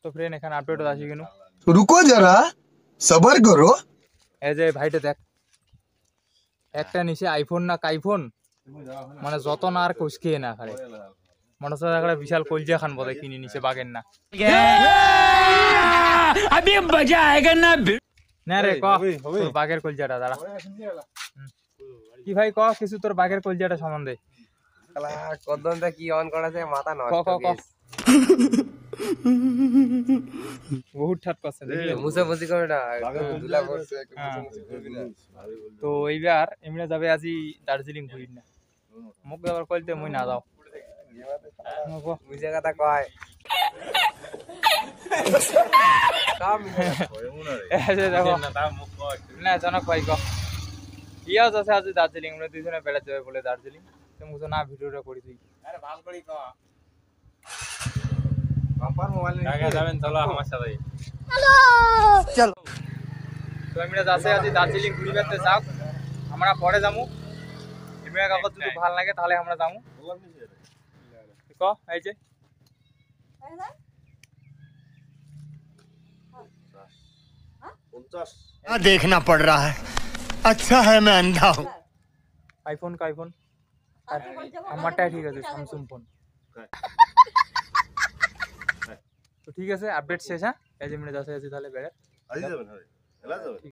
তো ফ্রেন্ড এখানে আপডেট আসি কেন रुको जरा सबर करो এই যে ভাইটা দেখ একটা নিচে আইফোন না কাইফোন মানে যত না আর কুচকে না খারে মনে হচ্ছে একটা বিশাল কলজিয়া খান বোধ কিনে নিচে বাগেন না अभी मजा आएगा ना না রে ক তোর বাঘের কলজিয়াটা দাঁড়া কি ভাই ক কিছু তোর বাঘের কলজিয়াটা সম্বন্ধে কদমটা কি অন করা যায় মাথা ক নষ্ট ক ক বহুত ঠাট করছে দেখলি মুছে মুছি করে না দুলা করছে তো এইবার এমনি যাবে আজি দার্জিলিং ঘুরি না মোক যাবার কইতে মই না যাও ওই জায়গাটা কয় কাম এসে দেখো না জনক ভাই ক ইয়াও যাচ্ছে আজি দার্জিলিং আমরা দুইজনে বেড়াতে যাবে বলে দার্জিলিং তো মুছো না ভিডিওটা করি তুই আরে ভালো করে ক বাম্পার মোবাইল নিয়ে যাবেন চলো আমার সাথে चलो তো আমরা যাচ্ছে আজি দার্জিলিং ঘুরি বেড়াতে যাও আমরা পরে যামু এমনি কাগজ যদি ভালো লাগে তাহলে আমরা যামু ক এই যে देखना पड़ रहा है अच्छा है मैं अंधा हूँ আইফোন का আইফোন আর আমারটা ঠিক আছে স্যামসাং ফোন তো ঠিক আছে আপডেট শেষ হ্যাঁ এই যে মিনিট আছে তাহলে বেড়ে